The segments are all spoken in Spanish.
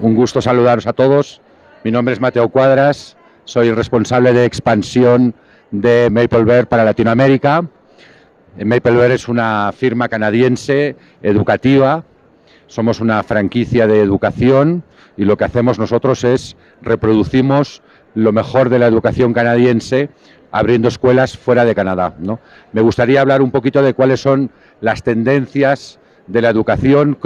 Un gusto saludaros a todos. Mi nombre es Mateo Cuadras, soy responsable de expansión de Mapleware para Latinoamérica. Mapleware es una firma canadiense educativa, somos una franquicia de educación y lo que hacemos nosotros es reproducimos lo mejor de la educación canadiense abriendo escuelas fuera de Canadá, ¿no? Me gustaría hablar un poquito de cuáles son las tendencias de la educación,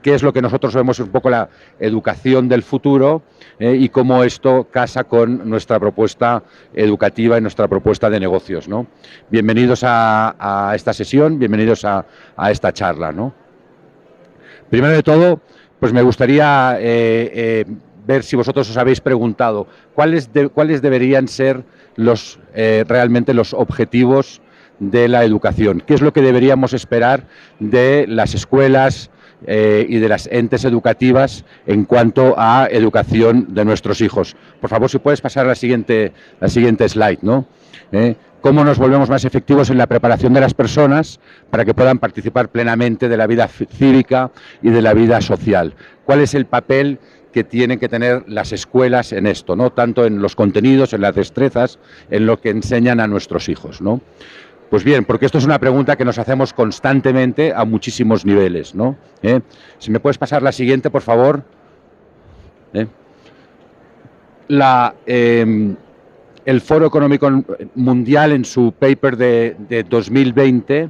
qué es lo que nosotros vemos un poco la educación del futuro y cómo esto casa con nuestra propuesta educativa y nuestra propuesta de negocios, ¿no? Bienvenidos a esta sesión, bienvenidos a esta charla, ¿no? Primero de todo, pues me gustaría ver si vosotros os habéis preguntado cuáles deberían ser realmente los objetivos de la educación, qué es lo que deberíamos esperar de las escuelas y de las entes educativas en cuanto a educación de nuestros hijos. Por favor, si puedes pasar a la siguiente slide, ¿no? Cómo nos volvemos más efectivos en la preparación de las personas para que puedan participar plenamente de la vida cívica y de la vida social. ¿Cuál es el papel que tienen que tener las escuelas en esto, ¿no? Tanto en los contenidos, en las destrezas, en lo que enseñan a nuestros hijos, ¿no? Pues bien, porque esto es una pregunta que nos hacemos constantemente a muchísimos niveles, ¿no? Si me puedes pasar la siguiente, por favor. El Foro Económico Mundial, en su paper de 2020,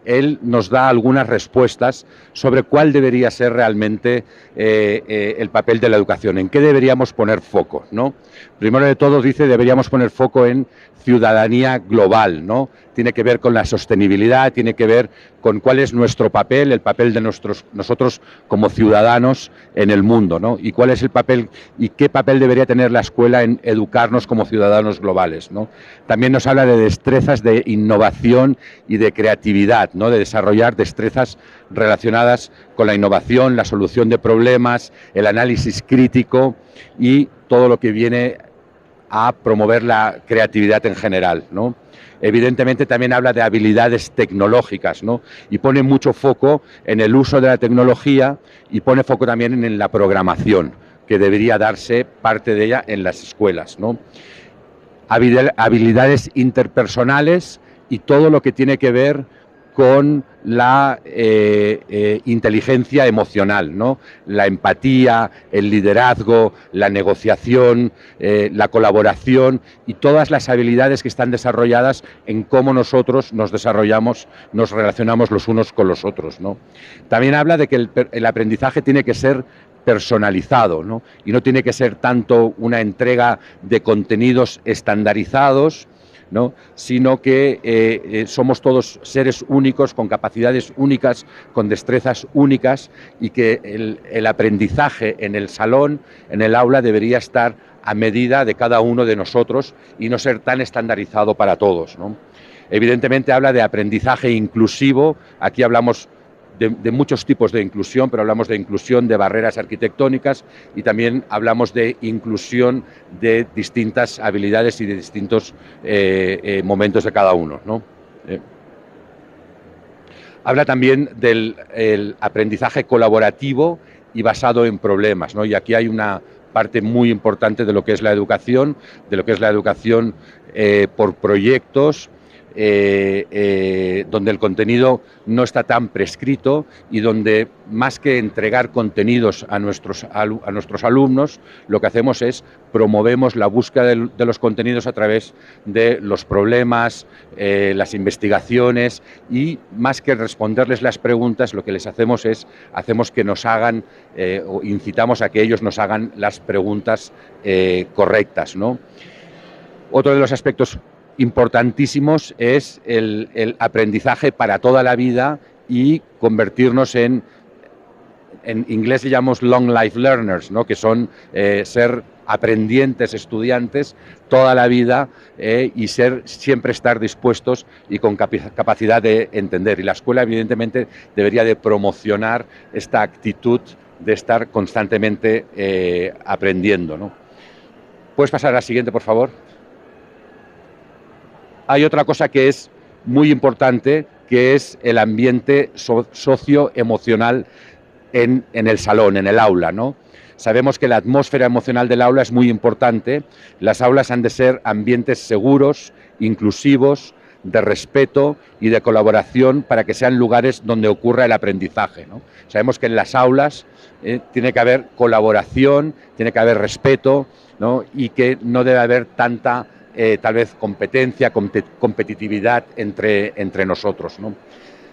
él nos da algunas respuestas sobre cuál debería ser realmente el papel de la educación, en qué deberíamos poner foco, ¿no? Primero de todo dice deberíamos poner foco en ciudadanía global, ¿no? Tiene que ver con la sostenibilidad, tiene que ver con cuál es nuestro papel, el papel de nosotros como ciudadanos en el mundo, ¿no? Y cuál es el papel y qué papel debería tener la escuela en educarnos como ciudadanos globales, ¿no? También nos habla de destrezas de innovación y de creatividad, ¿no? De desarrollar destrezas relacionadas con la innovación, la solución de problemas, el análisis crítico y todo lo que viene a promover la creatividad en general, ¿no? Evidentemente también habla de habilidades tecnológicas, ¿no? Y pone mucho foco en el uso de la tecnología y pone foco también en la programación, que debería darse parte de ella en las escuelas, ¿no? Habilidades interpersonales y todo lo que tiene que ver con la inteligencia emocional, ¿no? La empatía, el liderazgo, la negociación, la colaboración y todas las habilidades que están desarrolladas en cómo nosotros nos desarrollamos, nos relacionamos los unos con los otros, ¿no? También habla de que el aprendizaje tiene que ser personalizado, ¿no? Y no tiene que ser tanto una entrega de contenidos estandarizados, ¿no? Sino que somos todos seres únicos, con capacidades únicas, con destrezas únicas y que el aprendizaje en el salón, en el aula, debería estar a medida de cada uno de nosotros y no ser tan estandarizado para todos, ¿no? Evidentemente habla de aprendizaje inclusivo, aquí hablamos de muchos tipos de inclusión, pero hablamos de inclusión de barreras arquitectónicas y también hablamos de inclusión de distintas habilidades y de distintos momentos de cada uno, ¿no? Habla también del aprendizaje colaborativo y basado en problemas, ¿no? Y aquí hay una parte muy importante de lo que es la educación, por proyectos, donde el contenido no está tan prescrito y donde más que entregar contenidos a nuestros alumnos, lo que hacemos es promovemos la búsqueda de los contenidos a través de los problemas, las investigaciones y más que responderles las preguntas, lo que les hacemos es que nos hagan o incitamos a que ellos nos hagan las preguntas correctas, ¿no? Otro de los aspectos importantísimos es el aprendizaje para toda la vida y convertirnos en inglés le llamamos long life learners, ¿no? Que son ser aprendientes, estudiantes toda la vida y siempre estar dispuestos y con capacidad de entender. Y la escuela evidentemente debería de promocionar esta actitud de estar constantemente aprendiendo, ¿no? ¿Puedes pasar a la siguiente, por favor? Hay otra cosa que es muy importante, que es el ambiente socioemocional en el salón, en el aula, ¿no? Sabemos que la atmósfera emocional del aula es muy importante. Las aulas han de ser ambientes seguros, inclusivos, de respeto y de colaboración para que sean lugares donde ocurra el aprendizaje, ¿no? Sabemos que en las aulas tiene que haber colaboración, tiene que haber respeto, ¿no? Y que no debe haber tanta, tal vez, competencia, competitividad entre nosotros, ¿no?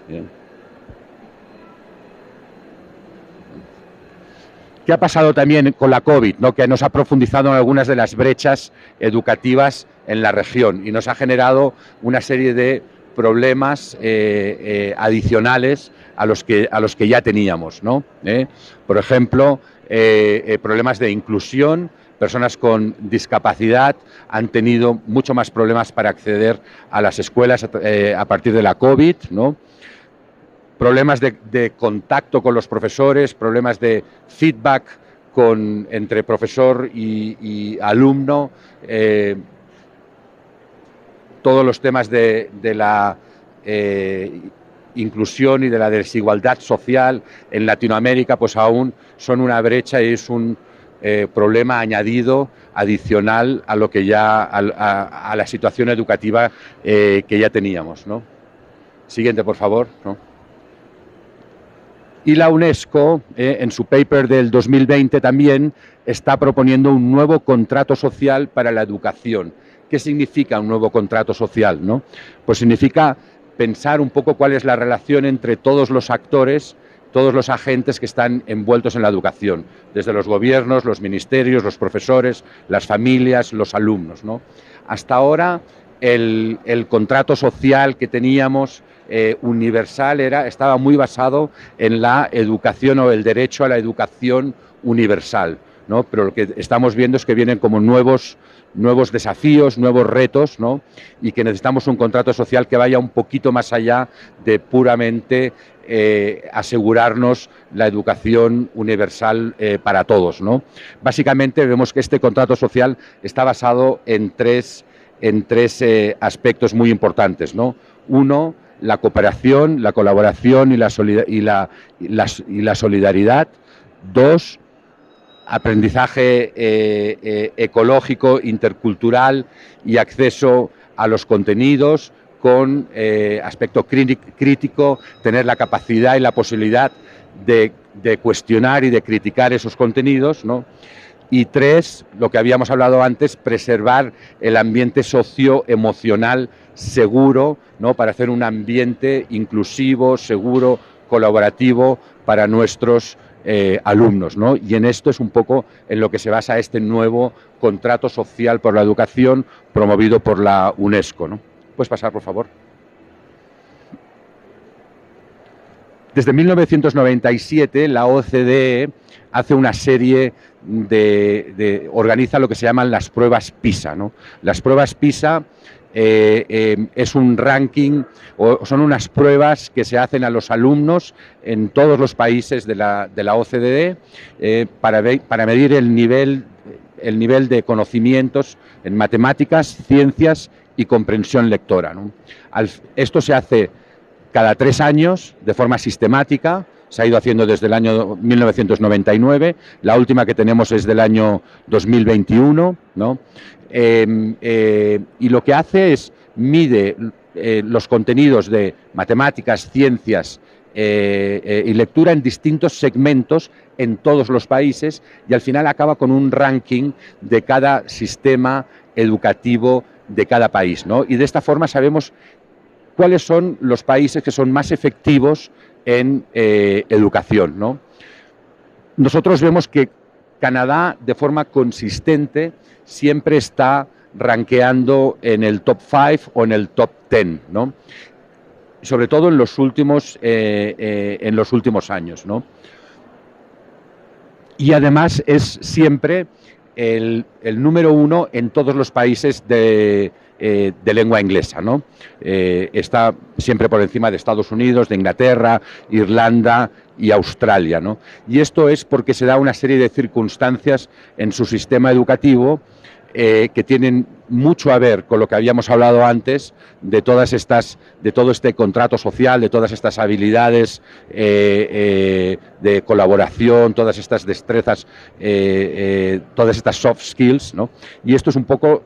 Bien. ¿Qué ha pasado también con la COVID, ¿no? Que nos ha profundizado en algunas de las brechas educativas en la región y nos ha generado una serie de problemas adicionales a los que ya teníamos, ¿no? Por ejemplo, problemas de inclusión. Personas con discapacidad han tenido mucho más problemas para acceder a las escuelas a partir de la COVID, ¿no? Problemas de contacto con los profesores, problemas de feedback entre profesor y alumno, todos los temas de la inclusión y de la desigualdad social en Latinoamérica, pues aún son una brecha y es un problema añadido, adicional a lo que ya a la situación educativa que ya teníamos, ¿no? Siguiente, por favor, ¿no? Y la UNESCO, en su paper del 2020 también, está proponiendo un nuevo contrato social para la educación. ¿Qué significa un nuevo contrato social, ¿no? Pues significa pensar un poco cuál es la relación entre todos los actores, todos los agentes que están envueltos en la educación, desde los gobiernos, los ministerios, los profesores, las familias, los alumnos, ¿no? Hasta ahora el contrato social que teníamos universal estaba muy basado en la educación o el derecho a la educación universal, ¿no? Pero lo que estamos viendo es que vienen como nuevos desafíos, nuevos retos, ¿no? Y que necesitamos un contrato social que vaya un poquito más allá de puramente asegurarnos la educación universal para todos, ¿no? Básicamente vemos que este contrato social está basado en tres aspectos muy importantes, ¿no? Uno, la cooperación, la colaboración y la solidaridad. Dos, aprendizaje ecológico, intercultural y acceso a los contenidos con aspecto crítico, tener la capacidad y la posibilidad de cuestionar y de criticar esos contenidos, ¿no? Y tres, lo que habíamos hablado antes, preservar el ambiente socioemocional seguro, ¿no? Para hacer un ambiente inclusivo, seguro, colaborativo para nuestros alumnos, ¿no? Y en esto es un poco en lo que se basa este nuevo contrato social por la educación promovido por la UNESCO, ¿no? ¿Puedes pasar, por favor? Desde 1997 la OCDE hace una serie organiza lo que se llaman las pruebas PISA, ¿no? Las pruebas PISA es un ranking, o son unas pruebas que se hacen a los alumnos en todos los países de la OCDE para medir el nivel de conocimientos en matemáticas, ciencias y comprensión lectora, ¿no? Esto se hace cada 3 años de forma sistemática. Se ha ido haciendo desde el año 1999, la última que tenemos es del año 2021, ¿no? Y lo que hace es mide los contenidos de matemáticas, ciencias y lectura en distintos segmentos en todos los países y al final acaba con un ranking de cada sistema educativo de cada país, ¿no? Y de esta forma sabemos cuáles son los países que son más efectivos en educación, ¿no? Nosotros vemos que Canadá, de forma consistente, siempre está rankeando en el top 5 o en el top 10, ¿no? Sobre todo en los últimos años, ¿no? Y además es siempre el número 1 en todos los países de lengua inglesa, ¿no? Está siempre por encima de Estados Unidos, de Inglaterra, Irlanda y Australia, ¿no? Y esto es porque se da una serie de circunstancias en su sistema educativo que tienen mucho a ver con lo que habíamos hablado antes de todo este contrato social, de todas estas habilidades de colaboración, todas estas destrezas, todas estas soft skills, ¿no? Y esto es un poco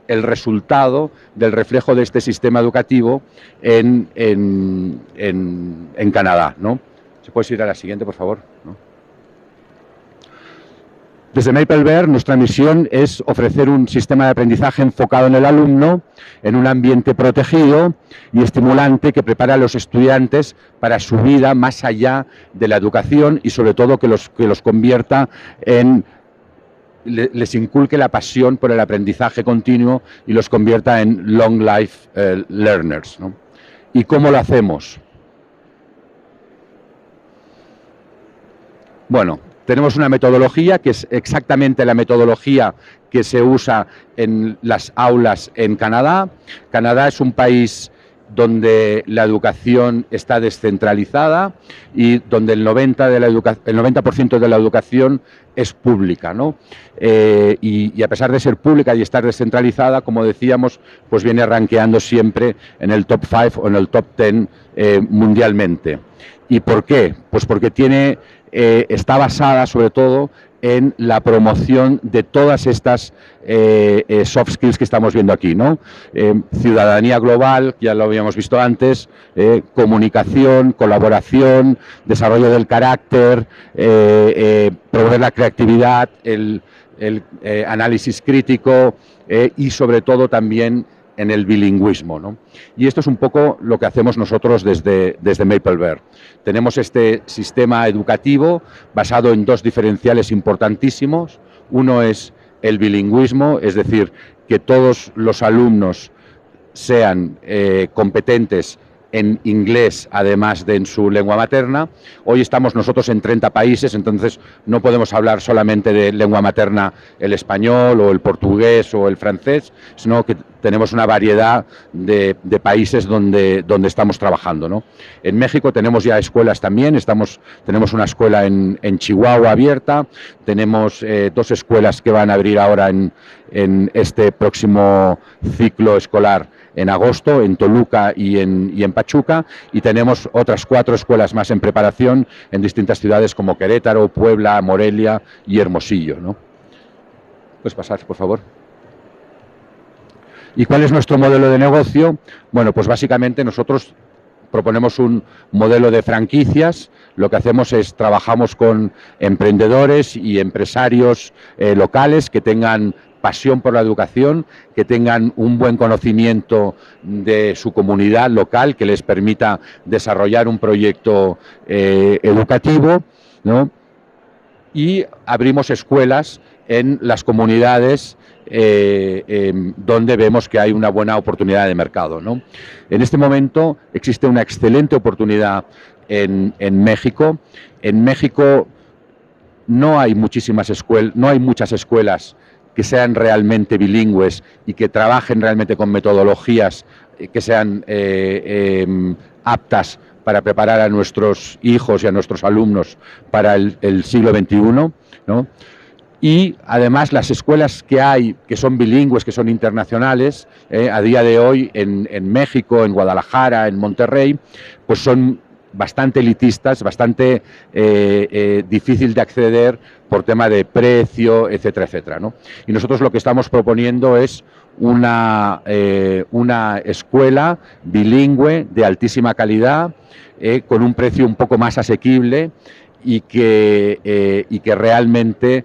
el resultado del reflejo de este sistema educativo en Canadá, ¿no? ¿Se puede ir a la siguiente, por favor? ¿No? Desde Maple nuestra misión es ofrecer un sistema de aprendizaje enfocado en el alumno, en un ambiente protegido y estimulante que prepara a los estudiantes para su vida más allá de la educación y sobre todo que los convierta en, les inculque la pasión por el aprendizaje continuo y los convierta en long life learners, ¿no? ¿Y cómo lo hacemos? Bueno, tenemos una metodología que es exactamente la metodología que se usa en las aulas en Canadá. Canadá es un país donde la educación está descentralizada y donde el 90% de la educación es pública, ¿no? Y a pesar de ser pública y estar descentralizada, como decíamos, pues viene rankeando siempre en el top 5 o en el top 10 mundialmente. ¿Y por qué? Pues porque está basada sobre todo en la promoción de todas estas soft skills que estamos viendo aquí, ¿no? Ciudadanía global, ya lo habíamos visto antes, comunicación, colaboración, desarrollo del carácter, promover la creatividad, el análisis crítico y sobre todo también en el bilingüismo, ¿no? Y esto es un poco lo que hacemos nosotros desde Maple. Tenemos este sistema educativo basado en dos diferenciales importantísimos. Uno es el bilingüismo, es decir, que todos los alumnos sean competentes en inglés, además de en su lengua materna. Hoy estamos nosotros en 30 países, entonces no podemos hablar solamente de lengua materna el español o el portugués o el francés, sino que tenemos una variedad de países donde estamos trabajando, ¿no? En México tenemos ya escuelas también, tenemos una escuela en Chihuahua abierta, tenemos 2 escuelas que van a abrir ahora en este próximo ciclo escolar en agosto, en Toluca y en Pachuca, y tenemos otras 4 escuelas más en preparación en distintas ciudades como Querétaro, Puebla, Morelia y Hermosillo, ¿no? ¿Puedes pasar, por favor? ¿Y cuál es nuestro modelo de negocio? Bueno, pues básicamente nosotros proponemos un modelo de franquicias. Lo que hacemos es trabajamos con emprendedores y empresarios locales que tengan pasión por la educación, que tengan un buen conocimiento de su comunidad local, que les permita desarrollar un proyecto educativo, ¿no? Y abrimos escuelas en las comunidades donde vemos que hay una buena oportunidad de mercado, ¿no? En este momento existe una excelente oportunidad en México. En México no hay muchísimas escuelas, no hay muchas escuelas que sean realmente bilingües y que trabajen realmente con metodologías que sean aptas para preparar a nuestros hijos y a nuestros alumnos para el siglo XXI, ¿no? Y además las escuelas que hay, que son bilingües, que son internacionales, a día de hoy en México, en Guadalajara, en Monterrey, pues son bastante elitistas, bastante difícil de acceder por tema de precio, etcétera, etcétera, ¿no? Y nosotros lo que estamos proponiendo es una escuela bilingüe de altísima calidad, con un precio un poco más asequible y que realmente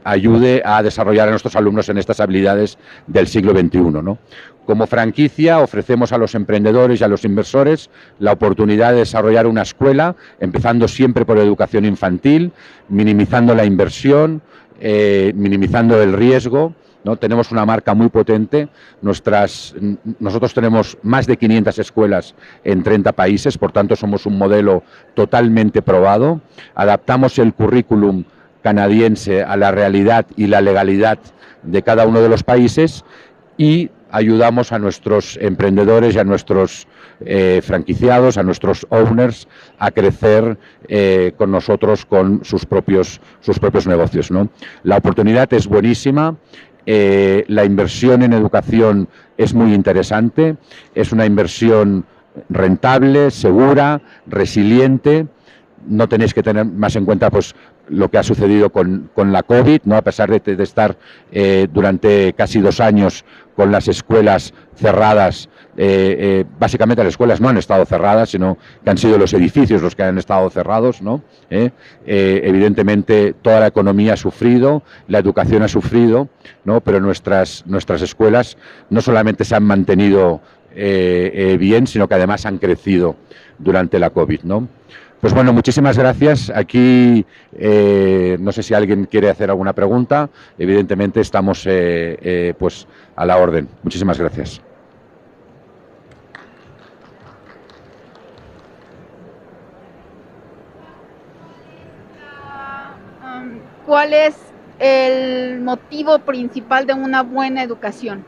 ayude a desarrollar a nuestros alumnos en estas habilidades del siglo XXI, ¿no? Como franquicia ofrecemos a los emprendedores y a los inversores la oportunidad de desarrollar una escuela, empezando siempre por educación infantil, minimizando la inversión, minimizando el riesgo, ¿no? Tenemos una marca muy potente. Nosotros tenemos más de 500 escuelas en 30 países, por tanto somos un modelo totalmente probado. Adaptamos el currículum canadiense a la realidad y la legalidad de cada uno de los países y ayudamos a nuestros emprendedores y a nuestros franquiciados, a nuestros owners, a crecer con nosotros con sus propios negocios, ¿no? La oportunidad es buenísima. La inversión en educación es muy interesante, es una inversión rentable, segura, resiliente. No tenéis que tener más en cuenta pues lo que ha sucedido con la COVID, ¿no? A pesar de estar durante casi 2 años con las escuelas cerradas. Básicamente las escuelas no han estado cerradas, sino que han sido los edificios los que han estado cerrados, ¿no? Evidentemente toda la economía ha sufrido, la educación ha sufrido, ¿no? Pero nuestras escuelas no solamente se han mantenido bien, sino que además han crecido durante la COVID, ¿no? Pues bueno, muchísimas gracias. Aquí no sé si alguien quiere hacer alguna pregunta. Evidentemente estamos pues a la orden. Muchísimas gracias. ¿Cuál es el motivo principal de una buena educación?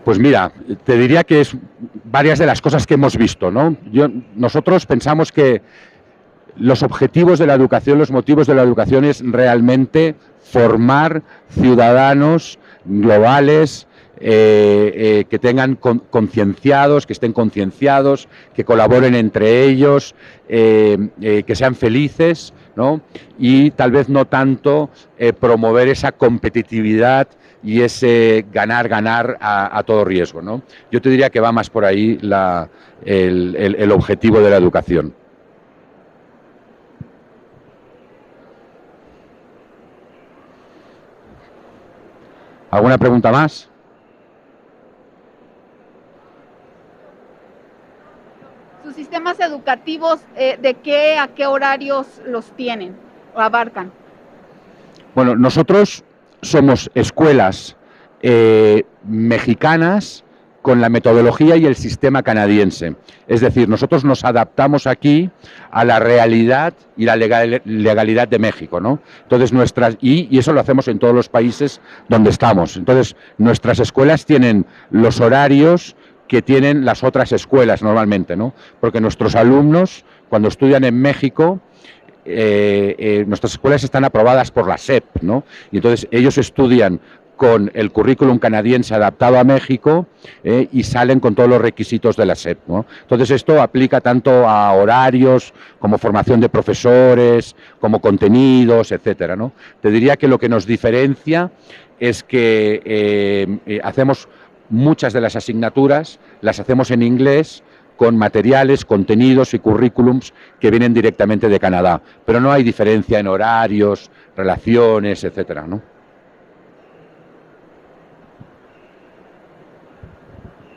Pues mira, te diría que es varias de las cosas que hemos visto, ¿no? Nosotros pensamos que los objetivos de la educación, los motivos de la educación es realmente formar ciudadanos globales que tengan concienciados, que estén concienciados, que colaboren entre ellos, que sean felices, ¿no? Y tal vez no tanto promover esa competitividad y ese ganar a todo riesgo, ¿no? Yo te diría que va más por ahí el objetivo de la educación. ¿Alguna pregunta más? ¿Sus sistemas educativos de qué a qué horarios los tienen o abarcan? Bueno, nosotros somos escuelas mexicanas con la metodología y el sistema canadiense. Es decir, nosotros nos adaptamos aquí a la realidad y la legalidad de México, ¿no? Entonces, y eso lo hacemos en todos los países donde estamos. Entonces, nuestras escuelas tienen los horarios que tienen las otras escuelas normalmente, ¿no? Porque nuestros alumnos, cuando estudian en México, nuestras escuelas están aprobadas por la SEP, ¿no? Y entonces ellos estudian con el currículum canadiense adaptado a México y salen con todos los requisitos de la SEP, ¿no? Entonces esto aplica tanto a horarios como formación de profesores, como contenidos, etcétera, ¿no? Te diría que lo que nos diferencia es que hacemos muchas de las asignaturas, las hacemos en inglés, con materiales, contenidos y currículums que vienen directamente de Canadá, pero no hay diferencia en horarios, relaciones, etcétera, ¿no?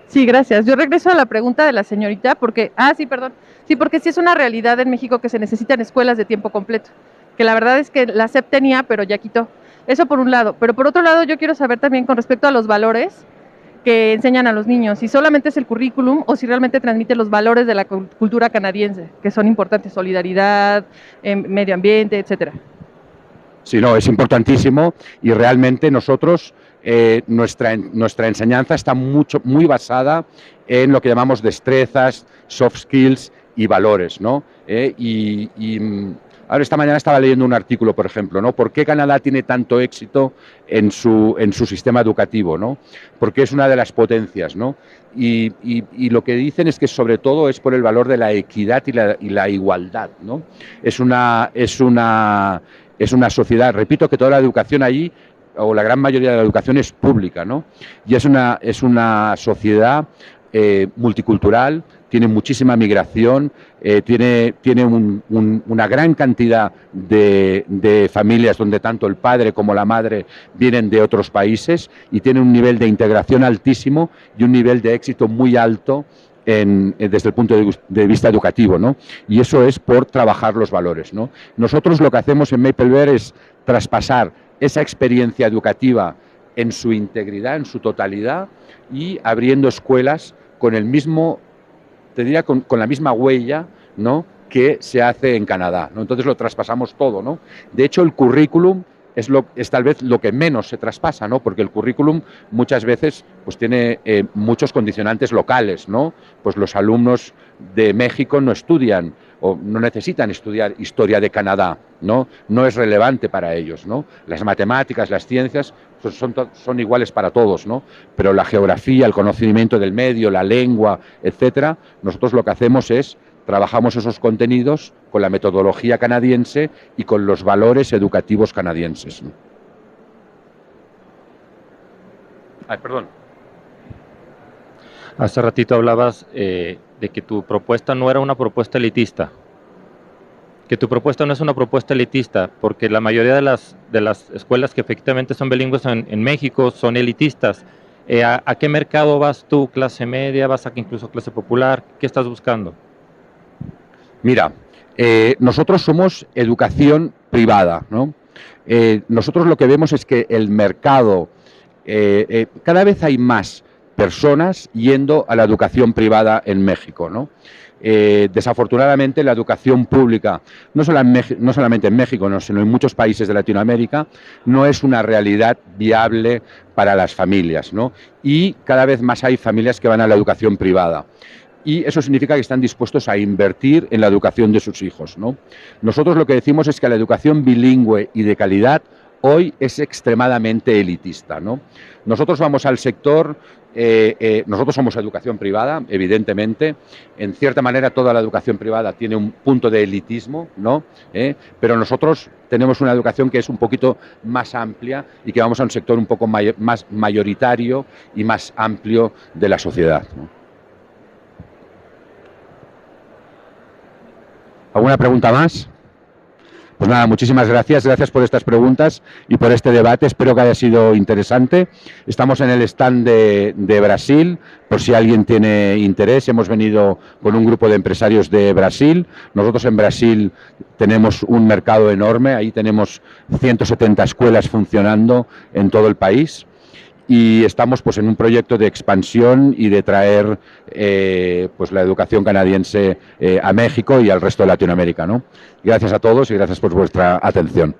Sí, gracias. Yo regreso a la pregunta de la señorita porque, porque sí es una realidad en México que se necesitan escuelas de tiempo completo, que la verdad es que la SEP tenía, pero ya quitó. Eso por un lado, pero por otro lado yo quiero saber también con respecto a los valores que enseñan a los niños, si solamente es el currículum o si realmente transmite los valores de la cultura canadiense, que son importantes, solidaridad, medio ambiente, etcétera. Sí, no, es importantísimo y realmente nosotros, nuestra enseñanza está muy basada en lo que llamamos destrezas, soft skills y valores, ¿no? Ahora esta mañana estaba leyendo un artículo, por ejemplo, ¿no? ¿Por qué Canadá tiene tanto éxito en su sistema educativo, ¿no? Porque es una de las potencias, ¿no? Y lo que dicen es que sobre todo es por el valor de la equidad y la igualdad, ¿no? Es una sociedad, repito que toda la educación allí, o la gran mayoría de la educación es pública, ¿no? Y es una sociedad multicultural, tiene muchísima migración, tiene una gran cantidad de familias donde tanto el padre como la madre vienen de otros países y tiene un nivel de integración altísimo y un nivel de éxito muy alto desde el punto de vista educativo, ¿no? Y eso es por trabajar los valores, ¿no? Nosotros lo que hacemos en Maple Bear es traspasar esa experiencia educativa en su integridad, en su totalidad, y abriendo escuelas con el mismo, te diría, con la misma huella, ¿no?, que se hace en Canadá, ¿no? Entonces lo traspasamos todo, ¿no? De hecho, el currículum es tal vez lo que menos se traspasa, ¿no? Porque el currículum muchas veces pues tiene muchos condicionantes locales, ¿no? Pues los alumnos de México no estudian o no necesitan estudiar historia de Canadá, ¿no? No es relevante para ellos, ¿no? Las matemáticas, las ciencias son iguales para todos, ¿no? Pero la geografía, el conocimiento del medio, la lengua, etcétera, nosotros lo que hacemos es trabajamos esos contenidos con la metodología canadiense y con los valores educativos canadienses. Ay, perdón. Hace ratito hablabas de que tu propuesta no era una propuesta elitista. Que tu propuesta no es una propuesta elitista, porque la mayoría de las escuelas que efectivamente son bilingües en México son elitistas. ¿A qué mercado vas tú? ¿Clase media? ¿Vas a incluso clase popular? ¿Qué estás buscando? Mira, nosotros somos educación privada, ¿no? Nosotros lo que vemos es que el mercado, cada vez hay más personas yendo a la educación privada en México, ¿no? Desafortunadamente la educación pública, no solamente en México, no, sino en muchos países de Latinoamérica, no es una realidad viable para las familias, ¿no? Y cada vez más hay familias que van a la educación privada. Y eso significa que están dispuestos a invertir en la educación de sus hijos, ¿no? Nosotros lo que decimos es que la educación bilingüe y de calidad hoy es extremadamente elitista, ¿no? Nosotros vamos al sector, nosotros somos educación privada, evidentemente, en cierta manera toda la educación privada tiene un punto de elitismo, ¿no? Pero nosotros tenemos una educación que es un poquito más amplia y que vamos a un sector un poco más mayoritario y más amplio de la sociedad, ¿no? ¿Alguna pregunta más? Pues nada, muchísimas gracias. Gracias por estas preguntas y por este debate. Espero que haya sido interesante. Estamos en el stand de Brasil, por si alguien tiene interés. Hemos venido con un grupo de empresarios de Brasil. Nosotros en Brasil tenemos un mercado enorme. Ahí tenemos 170 escuelas funcionando en todo el país. Y estamos pues en un proyecto de expansión y de traer pues la educación canadiense a México y al resto de Latinoamérica, ¿no? Gracias a todos y gracias por vuestra atención.